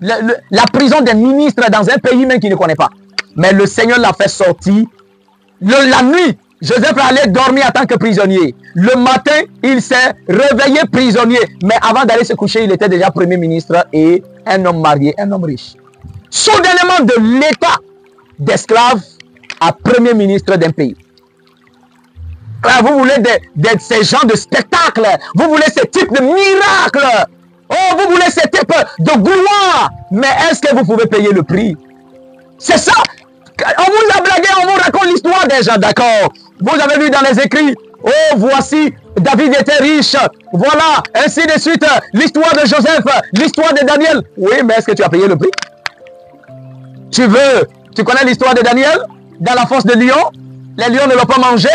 La prison des ministres dans un pays même qu'il ne connaît pas. Mais le Seigneur l'a fait sortir. La nuit, Joseph allait dormir en tant que prisonnier. Le matin, il s'est réveillé prisonnier. Mais avant d'aller se coucher, il était déjà premier ministre et un homme marié, un homme riche. Soudainement de l'état d'esclave à premier ministre d'un pays. Alors, vous voulez ces genres de spectacles. Vous voulez ce type de miracles. Oh, vous voulez ce type de gloire. Mais est-ce que vous pouvez payer le prix? C'est ça. On vous a blagué, on vous raconte l'histoire des gens, d'accord? Vous avez vu dans les écrits, oh, voici, David était riche. Voilà, ainsi de suite. L'histoire de Joseph, l'histoire de Daniel. Oui, mais est-ce que tu as payé le prix? Tu connais l'histoire de Daniel? Dans la fosse de lions? Les lions ne l'ont pas mangé?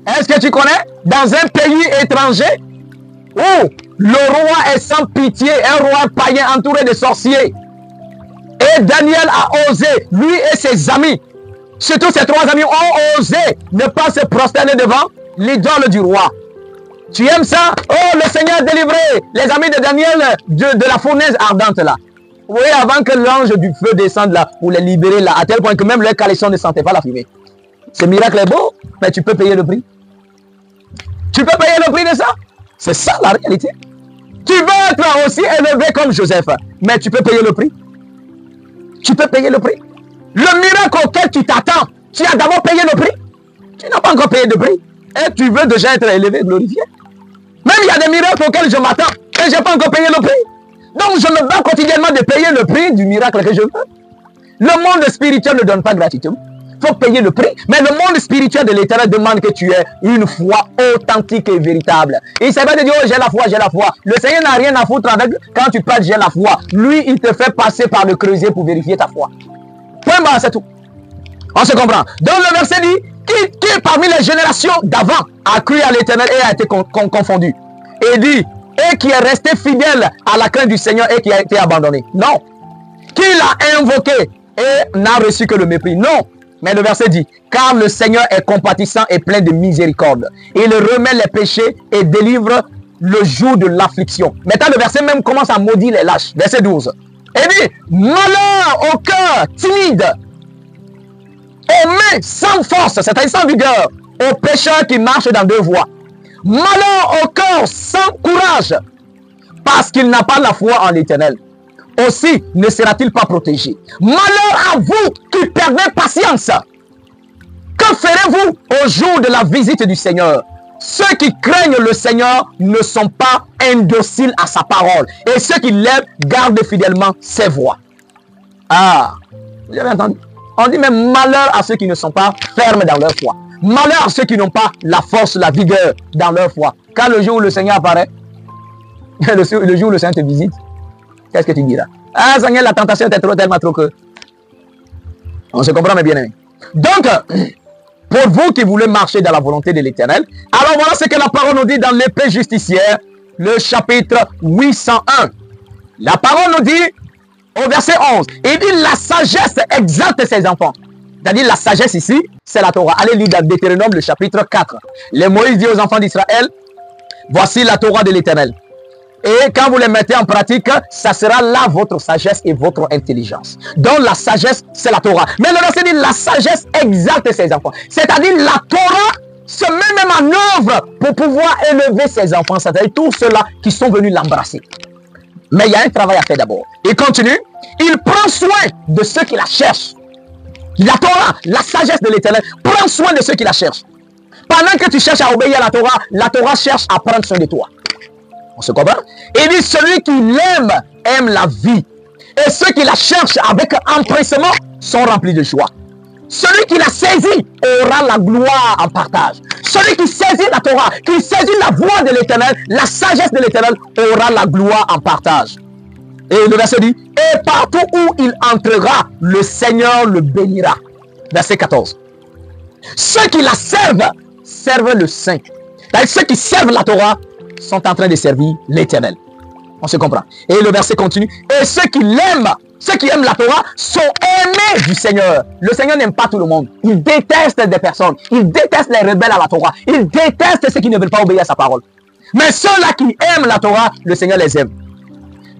Est-ce que tu connais? Dans un pays étranger où le roi est sans pitié, un roi païen entouré de sorciers. Et Daniel a osé, lui et ses amis, surtout ses 3 amis ont osé ne pas se prosterner devant l'idole du roi. Tu aimes ça? Oh, le Seigneur a délivré les amis de Daniel de la fournaise ardente là. Oui, avant que l'ange du feu descende là, pour les libérer là, à tel point que même leur caleçon ne sentait pas la fumée. Ce miracle est beau, mais tu peux payer le prix. Tu peux payer le prix de ça? C'est ça la réalité. Tu veux être aussi élevé comme Joseph, mais tu peux payer le prix. Tu peux payer le prix. Le miracle auquel tu t'attends, tu as d'abord payé le prix. Tu n'as pas encore payé le prix. Et tu veux déjà être élevé, glorifié. Même il y a des miracles auxquels je m'attends et je n'ai pas encore payé le prix. Donc je me bats quotidiennement de payer le prix du miracle que je veux. Le monde spirituel ne donne pas gratuitement. Il faut payer le prix. Mais le monde spirituel de l'Éternel demande que tu aies une foi authentique et véritable. Il ne s'agit pas de dire, oh, j'ai la foi, j'ai la foi. Le Seigneur n'a rien à foutre avec quand tu parles, j'ai la foi. Lui, il te fait passer par le creuset pour vérifier ta foi. Point barre, c'est tout. On se comprend. Donc le verset dit, qui parmi les générations d'avant a cru à l'Éternel et a été confondu. Et dit, et qui est resté fidèle à la crainte du Seigneur et qui a été abandonné. Non. Qui l'a invoqué et n'a reçu que le mépris. Non. Mais le verset dit, car le Seigneur est compatissant et plein de miséricorde. Il remet les péchés et délivre le jour de l'affliction. Maintenant, le verset même commence à maudire les lâches. Verset 12. Il dit, malheur au cœur timide, aux mains sans force, c'est-à-dire sans vigueur, aux pécheurs qui marchent dans 2 voies. Malheur au cœur sans courage, parce qu'il n'a pas la foi en l'Éternel. Aussi ne sera-t-il pas protégé. Malheur à vous qui perdez patience. Que ferez-vous au jour de la visite du Seigneur? Ceux qui craignent le Seigneur ne sont pas indociles à sa parole. Et ceux qui l'aiment gardent fidèlement ses voies. Ah, vous avez entendu? On dit même malheur à ceux qui ne sont pas fermes dans leur foi. Malheur à ceux qui n'ont pas la force, la vigueur dans leur foi. Quand le jour où le Seigneur apparaît, le jour où le Seigneur te visite, qu'est-ce que tu diras? Ah, Seigneur, la tentation était tellement trop que... On se comprend, mes bien-aimés. Donc, Pour vous qui voulez marcher dans la volonté de l'Éternel. Alors voilà ce que la parole nous dit dans l'épée justicière, le chapitre 801. La parole nous dit, au verset 11, il dit la sagesse exalte ses enfants. C'est-à-dire la sagesse ici, c'est la Torah. Allez lire dans Deutéronome, le chapitre 4. Les Moïse dit aux enfants d'Israël, voici la Torah de l'Éternel. Et quand vous les mettez en pratique, ça sera là votre sagesse et votre intelligence. Donc la sagesse, c'est la Torah. Mais le verset dit, la sagesse exalte ses enfants. C'est-à-dire la Torah se met même en œuvre pour pouvoir élever ses enfants. C'est-à-dire tous ceux-là qui sont venus l'embrasser. Mais il y a un travail à faire d'abord. Il continue. Il prend soin de ceux qui la cherchent. La Torah, la sagesse de l'Éternel, prend soin de ceux qui la cherchent. Pendant que tu cherches à obéir à la Torah cherche à prendre soin de toi. On se comprend? Il dit, celui qui l'aime, aime la vie. Et ceux qui la cherchent avec empressement sont remplis de joie. Celui qui la saisit aura la gloire en partage. Celui qui saisit la Torah, qui saisit la voix de l'Éternel, la sagesse de l'Éternel, aura la gloire en partage. Et le verset dit, et partout où il entrera, le Seigneur le bénira. Verset 14. Ceux qui la servent, servent le Saint. Ceux qui servent la Torah sont en train de servir l'Éternel. On se comprend. Et le verset continue. Et ceux qui l'aiment, ceux qui aiment la Torah, sont aimés du Seigneur. Le Seigneur n'aime pas tout le monde. Il déteste des personnes. Il déteste les rebelles à la Torah. Il déteste ceux qui ne veulent pas obéir à sa parole. Mais ceux-là qui aiment la Torah, le Seigneur les aime.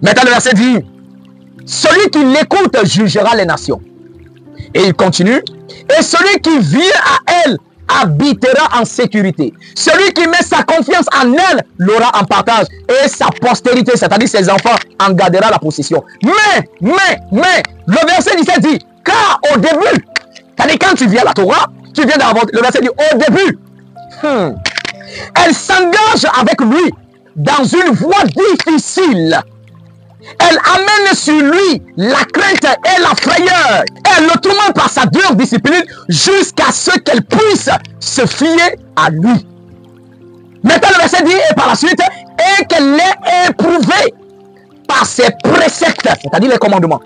Maintenant, le verset dit, celui qui l'écoute jugera les nations. Et il continue. Et celui qui vient à elle habitera en sécurité. Celui qui met sa confiance en elle l'aura en partage. Et sa postérité, c'est-à-dire ses enfants, en gardera la possession. Mais, le verset 17 dit, car au début, c'est-à-dire quand tu viens à la Torah, tu viens d'avoir, le verset dit, au début, elle s'engage avec lui dans une voie difficile. Elle amène sur lui la crainte et la frayeur. Elle le tourmente par sa dure discipline jusqu'à ce qu'elle puisse se fier à lui. Maintenant le verset dit, et par la suite, et qu'elle l'ait éprouvé par ses préceptes, c'est-à-dire les commandements.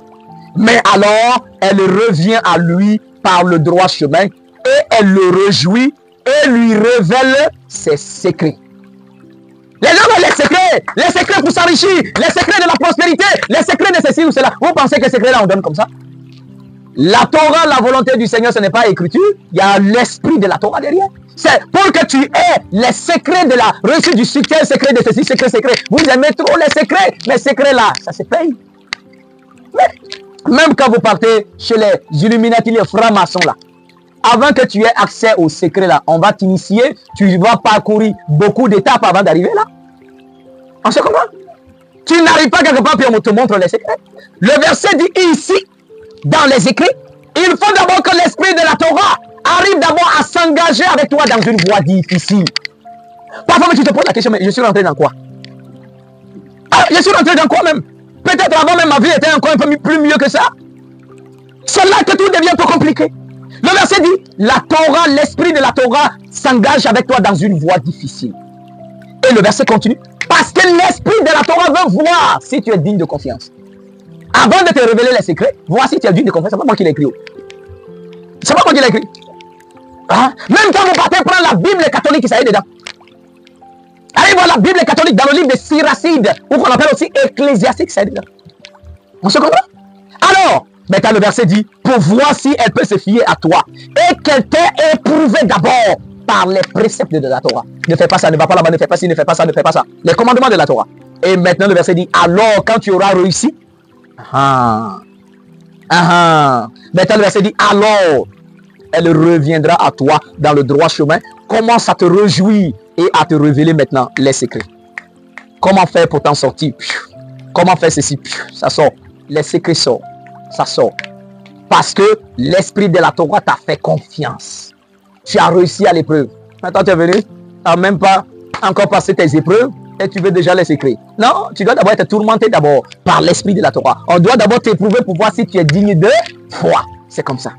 Mais alors, elle revient à lui par le droit chemin et elle le réjouit et lui révèle ses secrets. Les gens ont les secrets pour s'enrichir, les secrets de la prospérité, les secrets de ceci ou cela. Vous pensez que ces secrets-là, on donne comme ça? La Torah, la volonté du Seigneur, ce n'est pas écriture. Il y a l'esprit de la Torah derrière. C'est pour que tu aies les secrets de la réussite du succès, secret de ceci, secret. Vous aimez trop les secrets. Les secrets-là, ça se paye. Mais même quand vous partez chez les Illuminati, les francs-maçons là, avant que tu aies accès aux secrets là, on va t'initier, tu vas parcourir beaucoup d'étapes avant d'arriver là. On se comprend? Tu n'arrives pas quelque part puis on te montre les secrets. Le verset dit ici, dans les écrits, il faut d'abord que l'esprit de la Torah arrive d'abord à s'engager avec toi dans une voie difficile. Parfois tu te poses la question, mais je suis rentré dans quoi? Ah, je suis rentré dans quoi même? Peut-être avant même ma vie était encore un peu plus mieux que ça. C'est là que tout devient un peu compliqué. Le verset dit, la Torah, l'esprit de la Torah s'engage avec toi dans une voie difficile. Et le verset continue. Parce que l'esprit de la Torah veut voir si tu es digne de confiance. Avant de te révéler les secrets, voir si tu es digne de confiance. C'est pas moi qui l'ai écrit. C'est pas moi qui l'ai écrit. Hein? Même quand vous partez prendre la Bible catholique, ça y est dedans. Allez voir la Bible catholique dans le livre de Siracide, ou qu'on appelle aussi Ecclésiastique, ça y est dedans. On se comprend? Alors, maintenant le verset dit, pour voir si elle peut se fier à toi. Et qu'elle t'ait éprouvé d'abord par les préceptes de la Torah. Ne fais pas ça, ne va pas là-bas, ne fais pas ci, ne fais pas ça, ne fais pas ça. Les commandements de la Torah. Et maintenant le verset dit, alors quand tu auras réussi, maintenant le verset dit, alors elle reviendra à toi dans le droit chemin. Commence à te réjouir et à te révéler maintenant les secrets. Comment faire pour t'en sortir? Comment faire ceci? Ça sort. Les secrets sortent. Ça sort. Parce que l'esprit de la Torah t'a fait confiance. Tu as réussi à l'épreuve. Maintenant tu es venu, tu n'as même pas encore passé tes épreuves et tu veux déjà les secrets. Non, tu dois d'abord être tourmenté d'abord par l'esprit de la Torah. On doit d'abord t'éprouver pour voir si tu es digne de foi. C'est comme ça.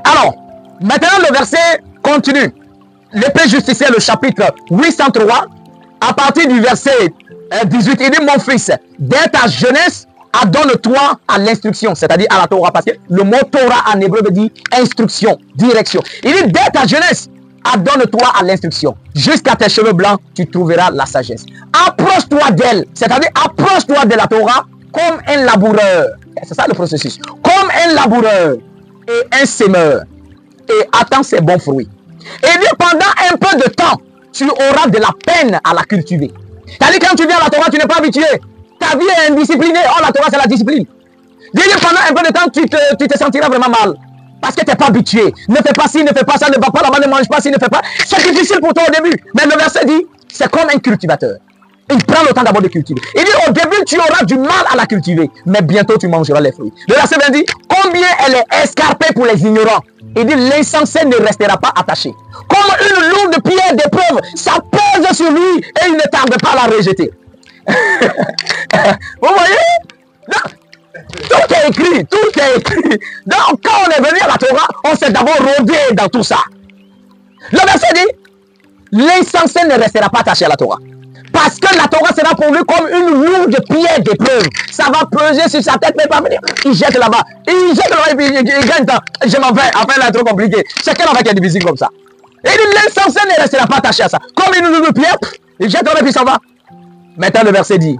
Alors, maintenant le verset continue. L'épée justicière, le chapitre 803, à partir du verset 18, il dit, mon fils, dès ta jeunesse, adonne-toi à l'instruction, c'est-à-dire à la Torah, parce que le mot Torah en hébreu veut dire instruction, direction. Il dit dès ta jeunesse, adonne-toi à l'instruction. Jusqu'à tes cheveux blancs, tu trouveras la sagesse. Approche-toi d'elle, c'est-à-dire approche-toi de la Torah comme un laboureur. C'est ça le processus. Comme un laboureur et un semeur. Et attends ses bons fruits. Et dit pendant un peu de temps, tu auras de la peine à la cultiver. C'est-à-dire quand tu viens à la Torah, tu n'es pas habitué. Ta vie est indisciplinée. Oh, la Torah, c'est la discipline. Dis pendant un peu de temps, tu te sentiras vraiment mal. Parce que tu n'es pas habitué. Ne fais pas ci, ne fais pas ça, ne va pas là-bas, ne mange pas ci, ne fais pas. C'est difficile pour toi au début. Mais le verset dit, c'est comme un cultivateur. Il prend le temps d'abord de cultiver. Il dit, au début, tu auras du mal à la cultiver. Mais bientôt, tu mangeras les fruits. Le verset 20 dit, combien elle est escarpée pour les ignorants. Il dit, l'insensé ne restera pas attaché. Comme une lourde pierre d'épreuve, ça pèse sur lui et il ne tarde pas à la rejeter. Vous voyez? Tout est écrit, tout est écrit. Donc, quand on est venu à la Torah, on s'est d'abord rodé dans tout ça. Le verset dit, l'insensé ne restera pas attaché à la Torah. Parce que la Torah sera pour lui comme une lourde pierre d'épreuve. Ça va peser sur sa tête, mais pas venir. Il jette là-bas. Il jette là-bas et puis il gagne temps. Je m'en vais. Enfin, là, trop compliqué. Chacun en va qui est difficile comme ça. Et l'insensé ne restera pas attaché à ça. Comme une lourde pierre, il jette là-bas et puis ça va. Maintenant, le verset dit,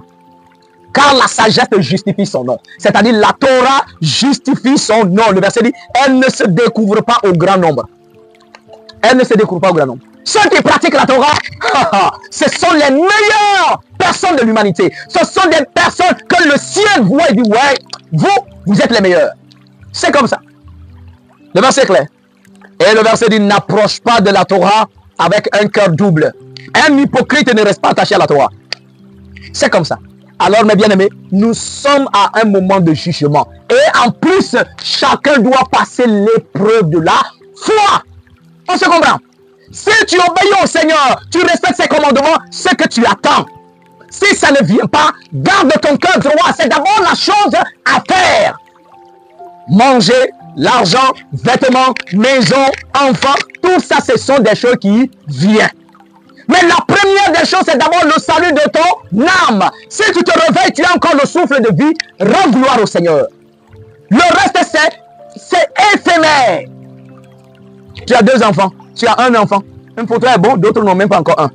car la sagesse justifie son nom. C'est-à-dire, la Torah justifie son nom. Le verset dit, elle ne se découvre pas au grand nombre. Elle ne se découvre pas au grand nombre. Ceux qui pratiquent la Torah, ce sont les meilleures personnes de l'humanité. Ce sont des personnes que le ciel voit et dit, ouais, vous êtes les meilleurs. C'est comme ça. Le verset est clair. Et le verset dit, n'approche pas de la Torah avec un cœur double. Un hypocrite ne reste pas attaché à la Torah. C'est comme ça. Alors, mes bien-aimés, nous sommes à un moment de jugement. Et en plus, chacun doit passer l'épreuve de la foi. On se comprend? Si tu obéis au Seigneur, tu respectes ses commandements, c'est que tu attends. Si ça ne vient pas, garde ton cœur droit. C'est d'abord la chose à faire. Manger, l'argent, vêtements, maison, enfants, tout ça, ce sont des choses qui viennent. Mais la première des choses, c'est d'abord le salut de ton âme. Si tu te réveilles, tu as encore le souffle de vie, rends gloire au Seigneur. Le reste, c'est éphémère. Tu as 2 enfants, tu as un enfant. Un pour toi est bon, d'autres n'ont même pas encore un.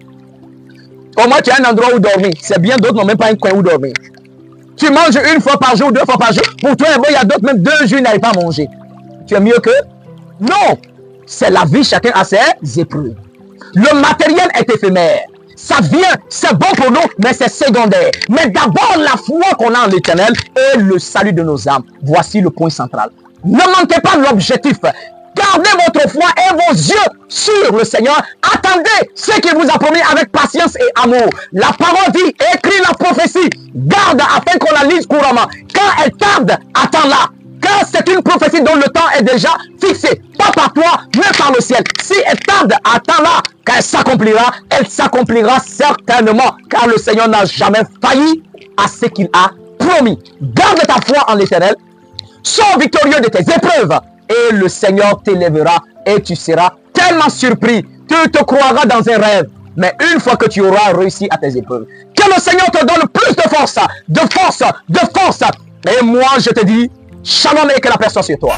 Au moins, tu as un endroit où dormir. C'est bien, d'autres n'ont même pas un coin où dormir. Tu manges 1 fois par jour, 2 fois par jour. Pour toi, bon, il y a d'autres, même 2 jours, n'arrivent pas à manger. Tu es mieux que? Non. C'est la vie, chacun a ses épreuves. Le matériel est éphémère. Ça vient, c'est bon pour nous, mais c'est secondaire. Mais d'abord, la foi qu'on a en l'Éternel et le salut de nos âmes. Voici le point central. Ne manquez pas l'objectif. Gardez votre foi et vos yeux sur le Seigneur. Attendez ce qu'il vous a promis avec patience et amour. La parole dit, écris la prophétie. Garde afin qu'on la lise couramment. Quand elle tarde, attends-la. Car c'est une prophétie dont le temps est déjà fixé. Pas par toi, mais par le ciel. Si elle tarde, attends-la. Quand elle s'accomplira certainement. Car le Seigneur n'a jamais failli à ce qu'il a promis. Garde ta foi en l'Éternel. Sois victorieux de tes épreuves. Et le Seigneur t'élèvera et tu seras tellement surpris. Tu te croiras dans un rêve. Mais une fois que tu auras réussi à tes épreuves, que le Seigneur te donne plus de force, de force, de force. Et moi, je te dis, shalom et que la paix soit sur toi.